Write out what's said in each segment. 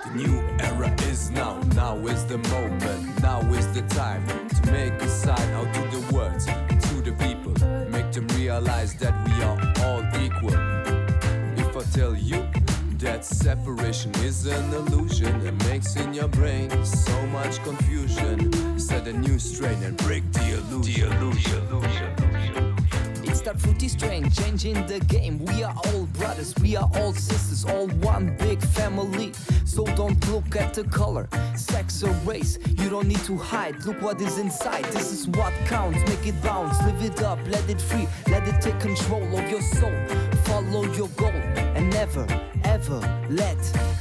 The new era is now. Now is the moment. Now is the time to make a sign out to the words, to the people. Make them realize that we are all equal. If I tell you that separation is an illusion, it makes in your brain so much confusion. Set a new strain and break the illusion. It's that fruity strain, changing the game. We are all brothers, we are all sisters, all one big family. So don't look at the color, sex or race. You don't need to hide, look what is inside. This is what counts, make it bounce. Live it up, let it free, let it take control of your soul. Follow your goal and never, ever let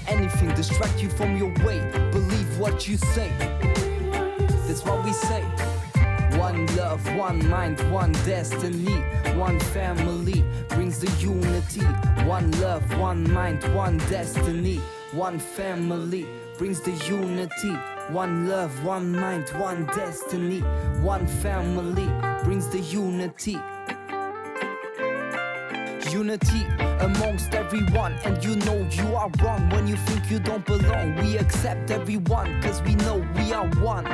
anything distract you from your way. Believe what you say, that's what we say. One love, one mind, one destiny. One family brings the unity. One love, one mind, one destiny. One family brings the unity. One love, one mind, one destiny. One family brings the unity. Unity amongst everyone, and you know you are wrong when you think you don't belong. We accept everyone, cause we know we are one.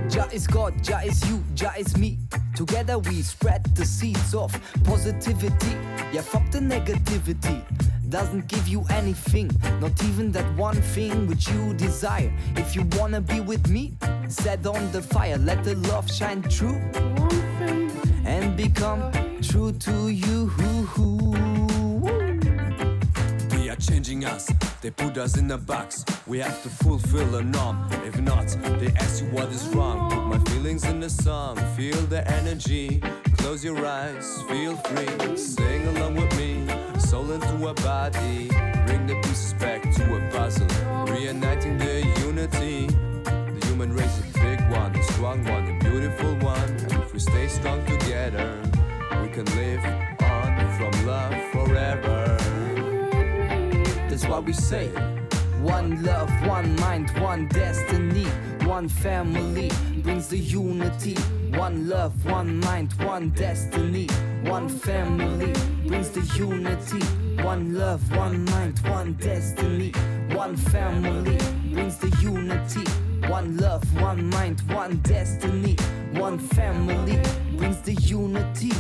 Jah is God, Jah is you, Jah is me. Together we spread the seeds of positivity. Yeah, fuck the negativity. Doesn't give you anything, not even that one thing which you desire. If you wanna be with me, set on the fire. Let the love shine through and become true to you. They are changing us, they put us in a box. We have to fulfill a norm. If not, they ask you what is wrong. Put my feelings in the song, feel the energy. Close your eyes, feel free. Sing along with me, soul into a body. Bring the pieces back to a puzzle, reuniting the unity. The human race is a big one, a strong one, a beautiful one. And if we stay strong together, we can live on from love forever. That's what we say. One love, one mind, one destiny. One family brings the unity. One love, one mind, one destiny. One family brings the unity. One love, one mind, one destiny. One family brings the unity. One love, one mind, one destiny. One family brings the unity.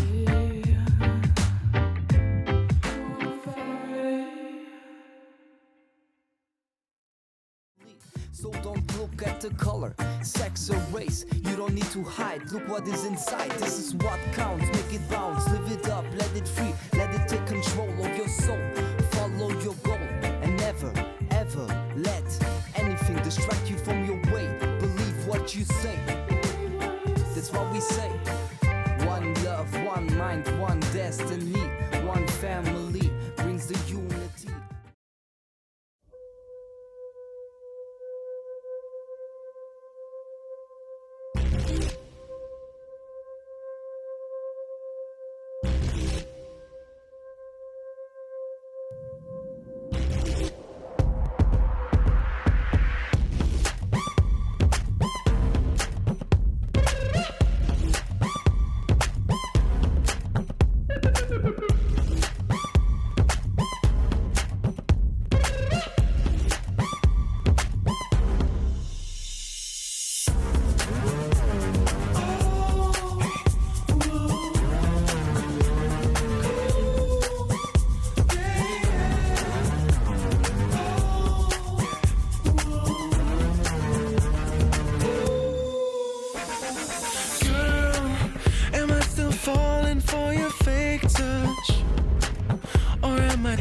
So don't look at the color, sex or race. You don't need to hide, look what is inside. This is what counts, make it bounce. Live it up, let it free, let it take control of your soul. Follow your goal and never, ever let anything distract you from your way. Believe what you say, that's what we say. One love, one mind, one destiny. One family brings the unity.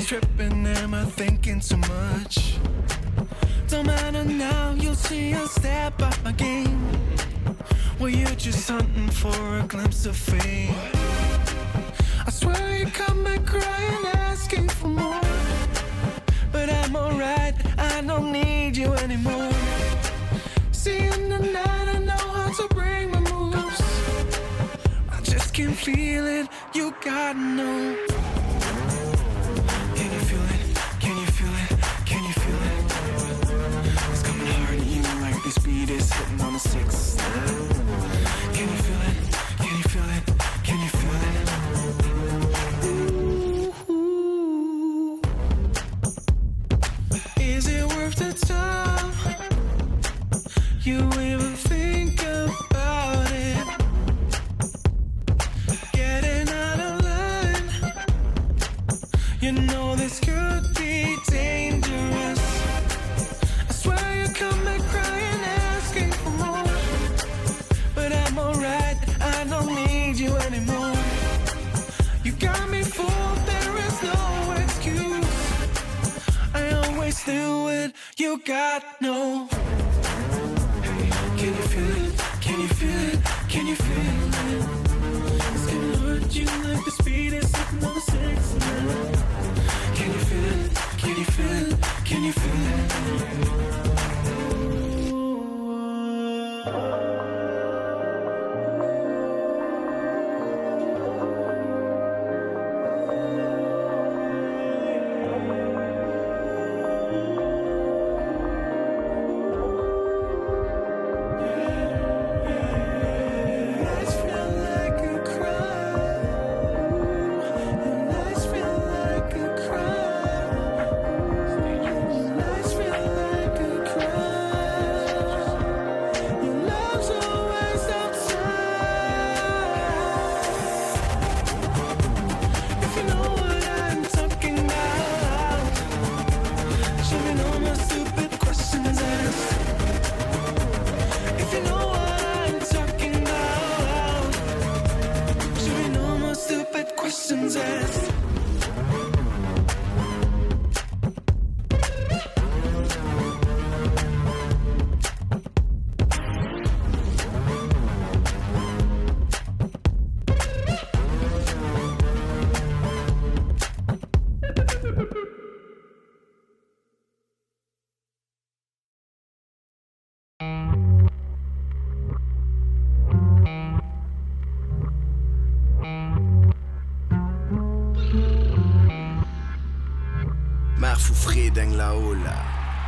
Tripping, am I thinking too much? Don't matter now, you'll see I'll step up my game. Well, you're just hunting for a glimpse of fame. I swear you come back crying, asking for more. But I'm alright, I don't need you anymore. See, in the night I know how to bring my moves. I just can't feel it, you gotta know. This beat is hitting on a 6. Can you feel it? Can you feel it? Can you feel it? Ooh, ooh. it? You got no. Can you feel it? Can you feel it? Can you feel it? It's gonna hurt you like the speed is sitting on the 6. Can you feel it? Can you feel it? Can you feel it?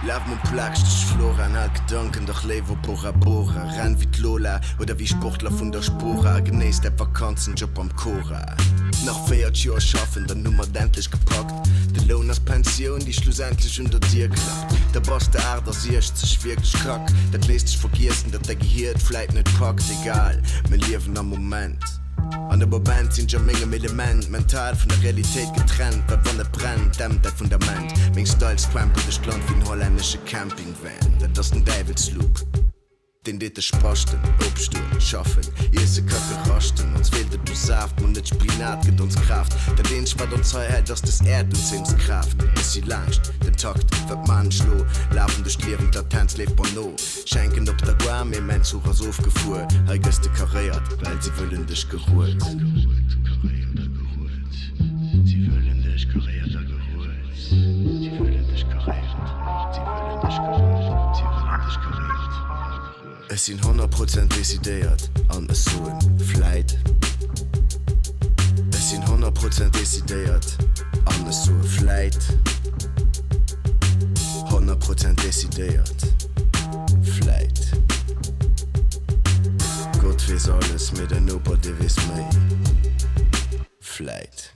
Lauf mon Plagg dich Flora an all Gedanken doch lewer Bora Bora Ren wie Lola oder wie Sportler vun der Spora genéist der Vakanzenjob am Chora. Nach 4 Joer schaffen der Nummer endlich gepackt. De Lohn als Pension die schlussendlich unter dir klappt. Der Boss der Art as sich wirklich kack. Dat lässt dich vergessen, dat der Gehirn vielleicht net packt. Egal, mir liewen am Moment. An der Band sind ja mengegem Element mental von der Realität getrennt, weil wann der brennt, dämmt der Fundament. Mein Styles crampelt das Land wie ein holländische Campingvan. Das ist ein Devilsloop. Den dit spachten, opstuhl, schaffen. Ise kacke rachten, uns fehlt du Saft und net Spinat gibt uns Kraft. Der den spart uns Heuheit, dass das Erdbezinskraft. Bis sie langscht, den Takt wird man schlo. Laufen durch Leben, Latenz lebt Bono. Schenken op der Guam, im Mensuch aus aufgefuhr. Heigeste kariert, weil sie wollen dich geholt. Sie wollen dich kariert, geholt. Sie wollen dich kariert, sie wollen dich geholt. Sie wollen dich kariert. Es sind 100% desideiert an es soen Fleit. Es sind 100% desideiert an es so Fleit. 100% desideiert Fleit. Gott weiß alles mit der nobody wiss mei Fleit.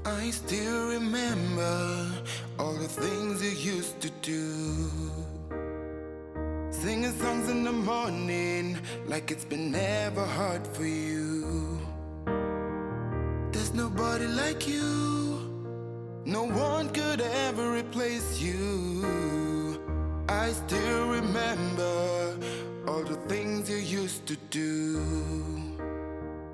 I still remember all the things you used to do. Singing songs in the morning like it's been never hard for you. There's nobody like you. No one could ever replace you. I still remember all the things you used to do.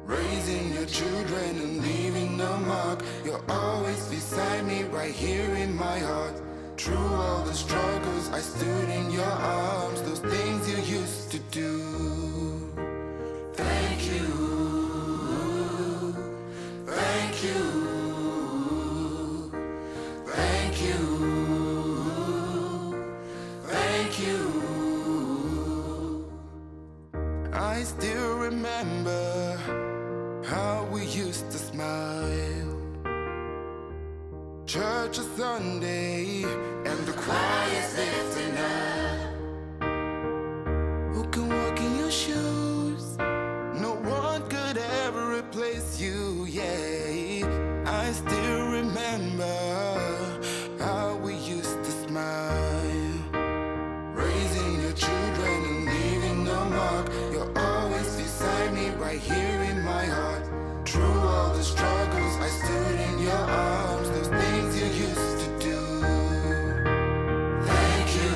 Raising your children and leaving no mark. You're always beside me, right here in my heart. Through all the struggles, I stood in your arms. Those things you used to do. Thank you. Thank you. Thank you. Thank you. I still remember how we used to smile. Church such a Sunday, and the choir's lifting up. Who can walk in your shoes? No one could ever replace you, yeah. I still remember how we used to smile, raising your children and leaving no mark. You're always beside me, right here in my heart. Through all the struggles, I stood in your arms. Those things you used to do. Thank you,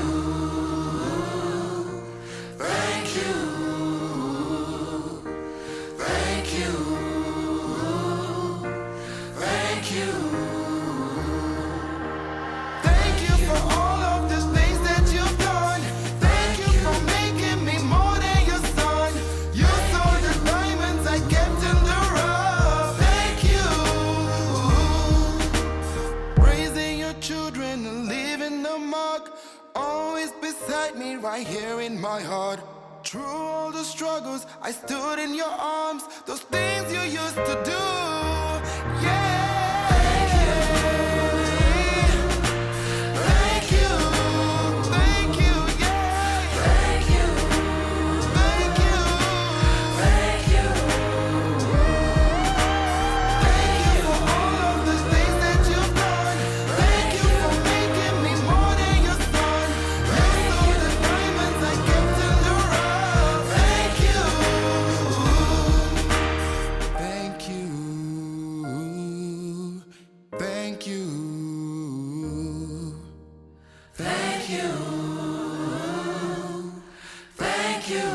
thank you, thank you, thank you. Thank you for all of the things that you've done. Thank you for making me more than your son. You saw the diamonds I kept in the rough. Thank you. Raising your children and leaving the mark. Always beside me, right here in my heart. Through all the struggles, I stood in your arms. Those things you used to do. Yeah. Thank you. Thank you. Thank you. Yeah. Thank you. Thank you. Thank you. Thank you for all of the things that you've done. Thank you for making me more than your son. You saw the diamonds I kept in the rough. Thank you. Thank you. Thank you. Thank you. Thank you.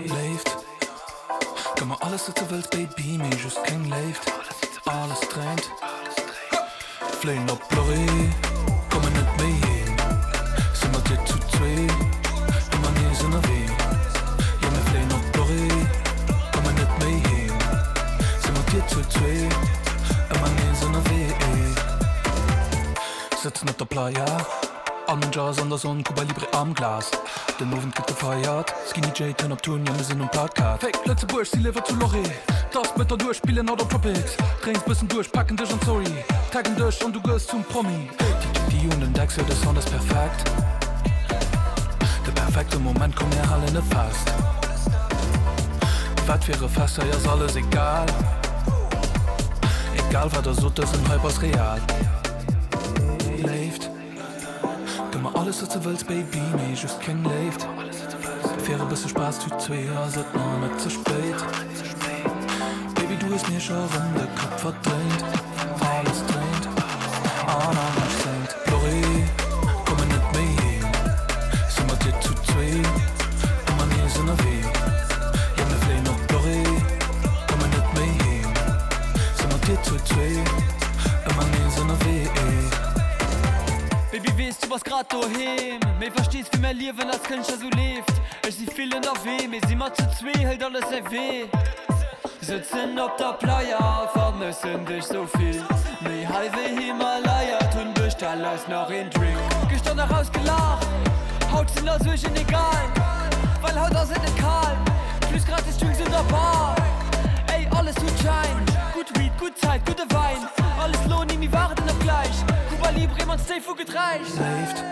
Leeft. Kan maar alles wat er wilt, baby, me just king leeft. Alles traint. Vleen op plorrie, kom er net mee heen. Zie maar dit to twee, en maar niet zin er weer. Ja, me vleen op plorrie, kom er net mee heen. Zie maar dit to twee, en maar niet zin er weer. Sitzen op de playa, al mijn jazz aan de zon, Cuba Libre am Glas. Den Ofen gibt gefeiert, Skinny J, turn up Touren, ja, wir sind im Plakat. Fake, letzte Bursch, die liefert zu Lorry. Das mit der durchspielen out of Tropics. Dreh's bisschen durch, packen dich und sorry. Taggen dich und du gehst zum Promi. Die und den Decks, ja, der Sound ist perfekt. Der perfekte Moment kommt mir alle nicht fast. Was wäre fast, ja, ist alles egal. Egal, was das so ist, in Hypers real. Leeft. Immer alles, was du willst, baby, me just king leeft. Faire bisschen Spaß, tu zwei, ja, sind noch nicht zu spät. Baby, du ist mir schon rum, der Kopf verdreht. Alles dreht, Anna nicht singt. Plorrie, komm nicht mehr hin. Sind wir dir zu zwei, immer nie sind wir weh. Ja, wir flehen auf Plorrie, komm nicht mehr hin. Sind wir dir zu zwei, immer nie sind wir weh. Baby, weißt du was grad daheim? Mir verstehst wie mehr Leben als Kënschtler so lebt. Ich sie vielen da weh, mir sie mal zu zwei, hält alles sehr weh. Sitzen auf der Playa, vermissen dich so viel. Mir halbe Himalaya, tun durch alles noch ein Drink. Gestern rausgelacht, haut sind aus Wischen egal. Weil haut aus in den Karl, plus gratis Drinks in der Bar. Ey, alles tut Schein, gut Weed, gut Zeit, gute Wein. Alles lohnt, mir warten noch gleich. Cuba Libre, man stay for getreicht. Leeft.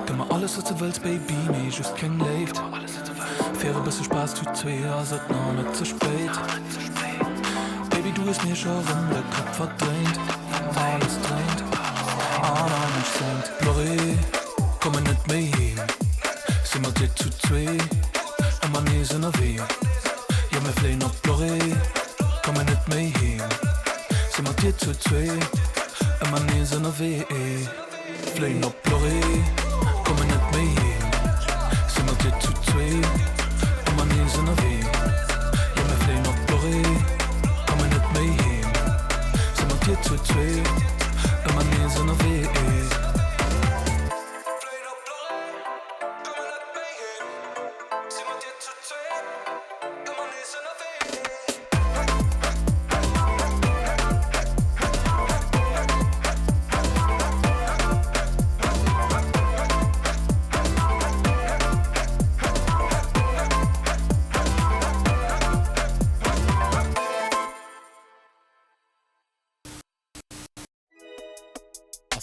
Kan maar alles wat du willst, baby, me just king leeft. Faire bisschen Spaß, tu zwei, ja, sind noch nicht zu spät. Baby, du ist mir schon rum, der Kopf verdreht. Alles dreht, Anna nicht singt. Plorrie, komm nicht mehr hin. Sind wir dir zu zwei, immer nie sind wir weh. Ja, wir flehen auf Plorrie, komm nicht mehr hin. Sind wir dir zu zwei, immer nie sind wir weh. Flehen auf Plorrie, komm nicht mehr hin. Sind wir dir zu zwei, immer nie sind wir weh. Ja, wir flehen auf Plorrie, komm nicht mehr hin. Sind wir dir zu zwei, immer nie sind wir weh.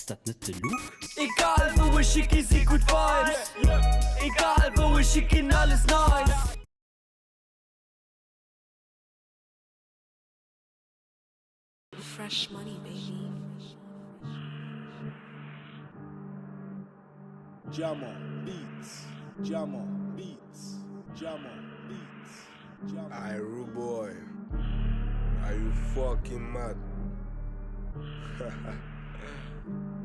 Ist das nicht der Luke? Egal wo ich schick, ich sie gut Vibes. Egal wo ich schick, ihn alles nice. Fresh money, baby. Jamo beats, Jamo beats, Jamo beats, Jamo. Aye, rude boy, are you fucking mad?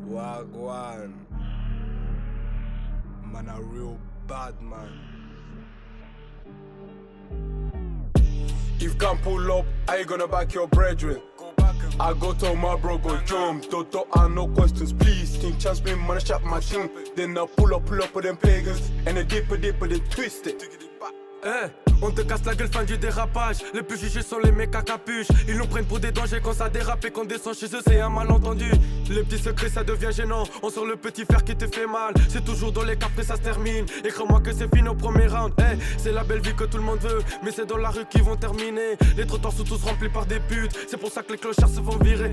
Wagwan, man, a real bad man. If you can pull up, are you gonna back your brethren? I go to my bro, go jump. Don't ask no questions, please. Think chance me, man, I shot my team. Then I pull up with them pagans. And I dip, then twist it. On te casse la gueule, fin du dérapage. Les plus jugés sont les mecs à capuche. Ils nous prennent pour des dangers quand ça dérape et qu'on descend chez eux, c'est un malentendu. Les petits secrets, ça devient gênant. On sort le petit fer qui te fait mal. C'est toujours dans les qu'après ça se termine. Et crois-moi que c'est fini au premier round. C'est la belle vie que tout le monde veut. Mais c'est dans la rue qu'ils vont terminer. Les trottoirs sont tous remplis par des putes. C'est pour ça que les clochards se font virer.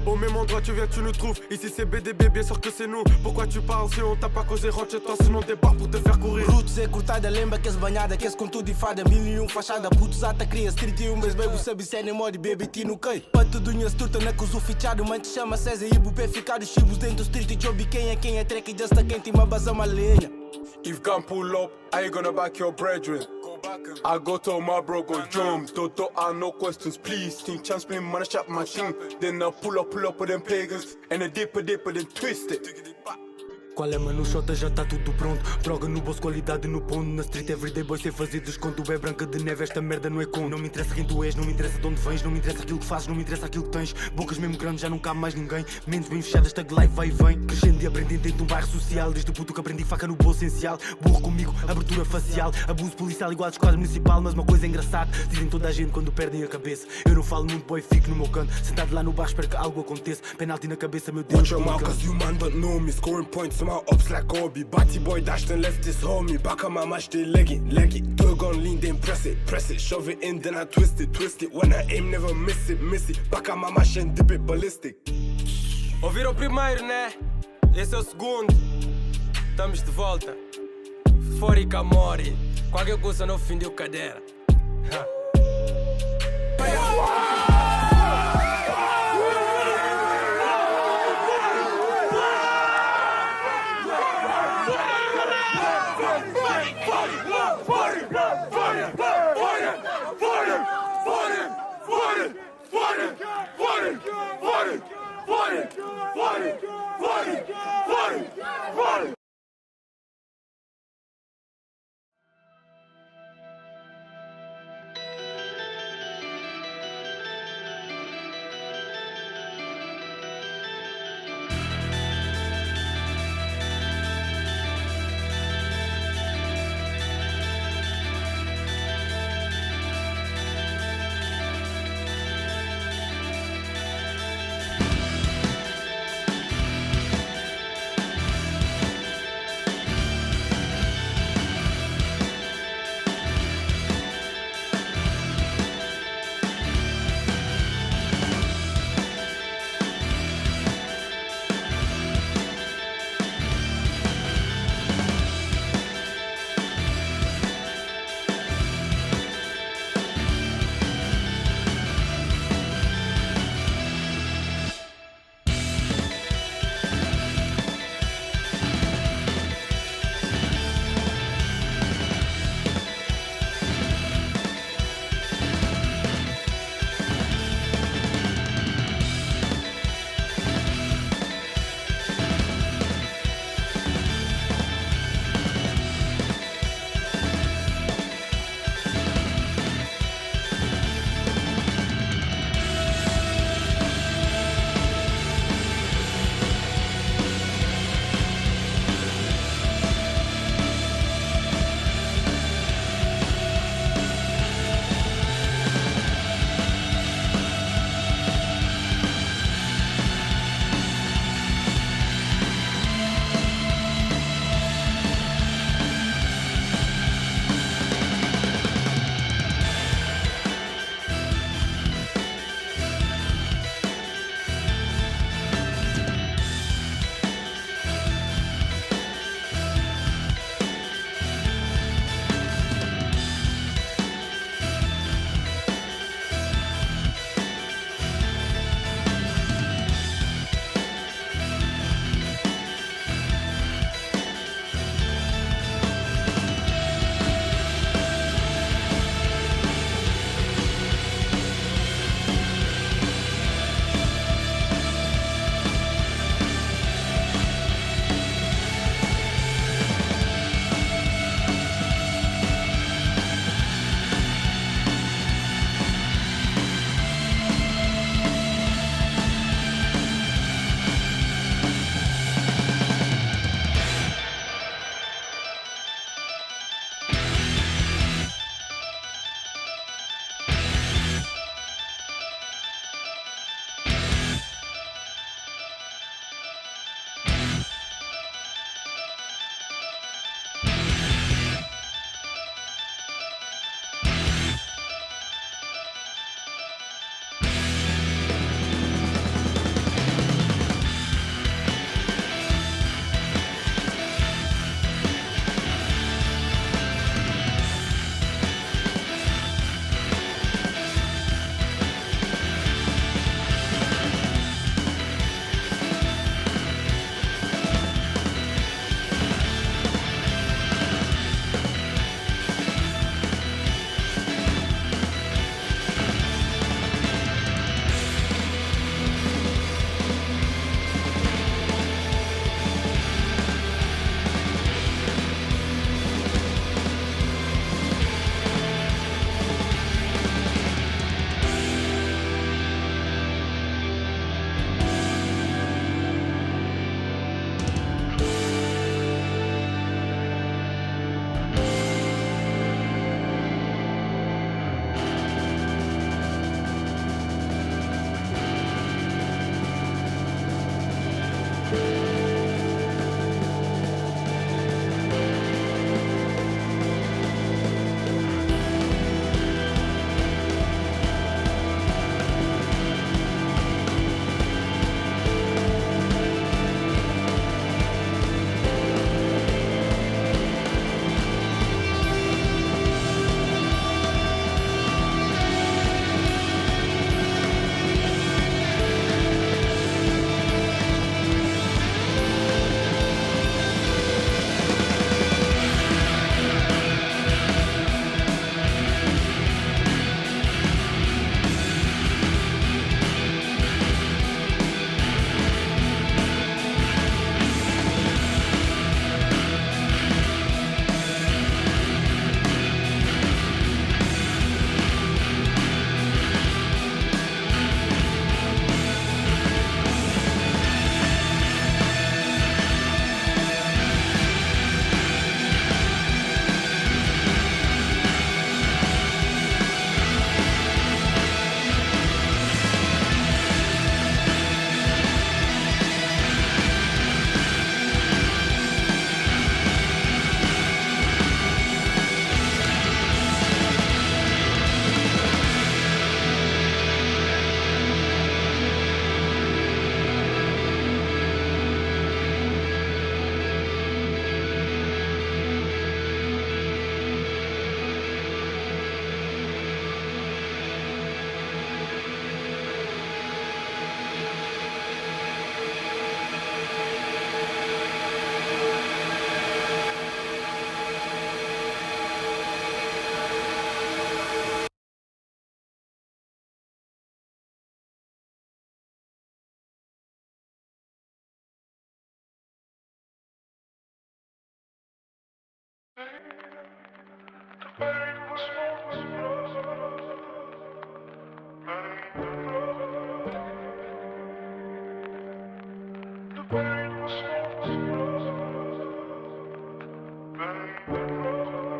Au même endroit, tu viens, tu nous trouves. Ici, c'est BDB, bien sûr que c'est nous. Pourquoi tu parles si on t'a pas causé? Rentre chez toi, sinon des barres pour te faire courir. Roots é cortada, lembra que as banhadas, que com tudo e fada. 1001 fachada, putos ata cria, 31 mês, baby, sabe se é nem modo, baby, ti no cai. Para tudo minhas turta, na cozu fichado, man te chama César e o pé ficado, chibos dentro do street, job quem é track, just a quente, uma basa uma lenha. If you can pull up, are you gonna back your brethren? I go to my bro, go jump. Don't ask no questions, please. Think chance me, man, I shot my team. Then I pull up with them pagans. And I dip, then twist it. Qual é, mano, shota já tá tudo pronto. Droga no bolso, qualidade no ponto. Na street everyday boy sem fazer desconto. É branca de neve, esta merda não é com. Não me interessa quem tu és, não me interessa de onde vens. Não me interessa aquilo que fazes, não me interessa aquilo que tens. Bocas mesmo grandes, já não cabe mais ninguém. Mentes bem fechadas, tag live vai e vem. Crescendo e aprendendo dentro de um bairro social. Desde o puto que aprendi faca no bolso essencial. Burro comigo, abertura facial. Abuso policial igual à esquadra municipal. Mas uma coisa é engraçada, dizem toda a gente quando perdem a cabeça. Eu não falo muito, boy, fico no meu canto. Sentado lá no bar, espero que algo aconteça. Penalti na cabeça, meu Deus. Watch your mouth, cause you man don't know me. Scoring points, somehow ups like Kobe. Batty boy dashed and left his homie. Back on my match, they leg it. Dog on lean, then press it. Shove it in, then I twist it. When I aim, never miss it. Back on my match and dip it ballistic. Ouviram o primeiro, né? Esse é o segundo. Estamos de volta. Fora e Camori. Qualquer coisa não ofendeu cadeira.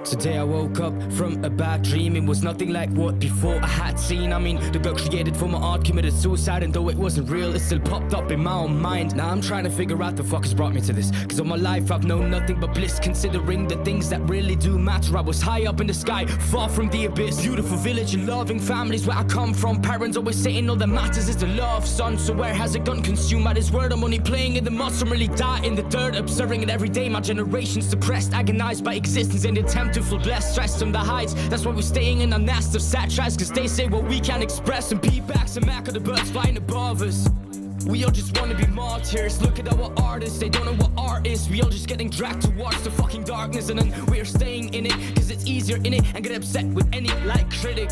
Today I woke up from a bad dream. It was nothing like what before I had seen. I mean, the girl created for my art committed suicide, and though it wasn't real, it still popped up in my own mind. Now I'm trying to figure out the fuck has brought me to this, cause all my life I've known nothing but bliss, considering the things that really do matter. I was high up in the sky, far from the abyss. Beautiful village and loving families where I come from. Parents always saying all that matters is the love, son. So where has it gone consumed by this word? I'm only playing in the mud, I'm really die in the dirt. Observing it every day, my generation's depressed, agonized by existence in the attempt to feel blessed. Stressed from the heights, that's why we're staying in our nest of sad tries, cause they say what we can't express. And P-backs and Mac of the birds flying above us. We all just wanna be martyrs. Look at our artists, they don't know what art is. We all just getting dragged towards the fucking darkness, and then we're staying in it cause it's easier in it, and get upset with any like critic.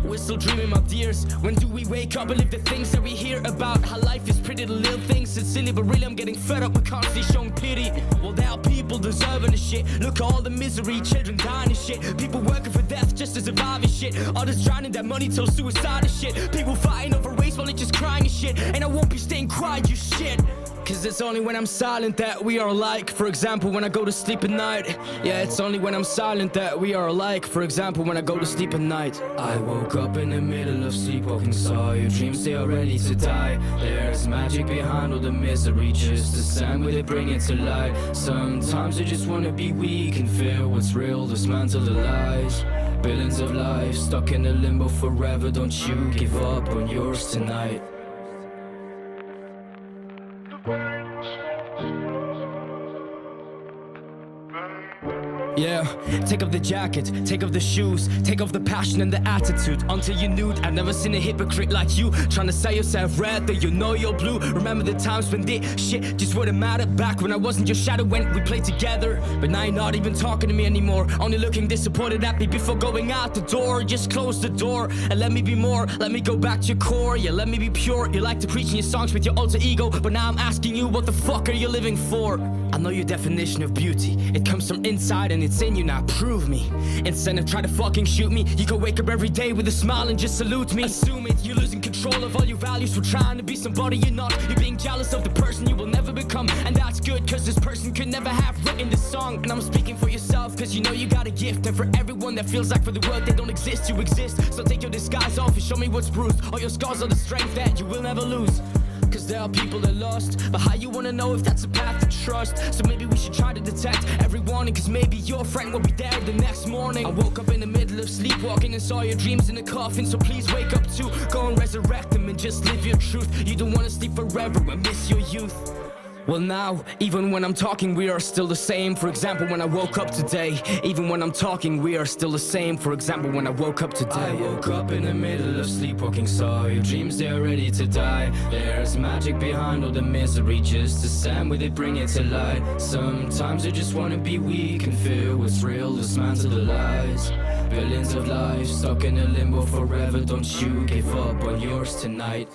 We're still dreaming, my dears. When do we wake up and live the things that we hear about? How life is pretty, the little things, it's silly, but really I'm getting fed up with constantly showing pity. Well, there are people deserving the shit. Look at all the misery, children dying and shit. People working for death just to survive and shit. Others drowning that money till suicide and shit. People fighting over race while they just crying and shit. And I won't be staying quiet, you shit. Cause it's only when I'm silent that we are alike. For example, when I go to sleep at night. Yeah, it's only when I'm silent that we are alike. For example, when I go to sleep at night. I woke up in the middle of sleepwalking, saw your dreams, they are ready to die. There's magic behind all the misery, just the sand with it, bring it to light. Sometimes I just wanna be weak and feel what's real, dismantle the lies. Billions of lives stuck in a limbo forever. Don't you give up on yours tonight. Yeah, take off the jacket, take off the shoes, take off the passion and the attitude until you're nude. I've never seen a hypocrite like you, trying to sell yourself red though you know you're blue. Remember the times when this shit just wouldn't matter, back when I wasn't your shadow when we played together. But now you're not even talking to me anymore, only looking disappointed at me before going out the door. Just close the door and let me be more, let me go back to your core. Yeah, let me be pure. You like to preach in your songs with your alter ego, but now I'm asking you, what the fuck are you living for? I know your definition of beauty, it comes from inside and it's in you, now prove me. Instead of try to fucking shoot me, you can wake up every day with a smile and just salute me. Assume it, you're losing control of all your values for trying to be somebody you're not. You're being jealous of the person you will never become, and that's good cause this person could never have written this song. And I'm speaking for yourself cause you know you got a gift, and for everyone that feels like for the world they don't exist, you exist. So take your disguise off and show me what's bruised. All your scars are the strength that you will never lose. Cause there are people that lost, but how you wanna know if that's a path to trust? So maybe we should try to detect every warning, cause maybe your friend will be there the next morning. I woke up in the middle of sleepwalking and saw your dreams in a coffin, so please wake up too. Go and resurrect them and just live your truth. You don't wanna sleep forever and miss your youth. Well now, even when I'm talking we are still the same. For example, when I woke up today, even when I'm talking we are still the same. For example, when I woke up today, I woke up in the middle of sleepwalking, saw your dreams, they're ready to die. There's magic behind all the misery, just the sand with it, bring it to light. Sometimes I just wanna be weak and feel what's real, dismantle the lies. Billions of lives stuck in a limbo forever. Don't you give up on yours tonight.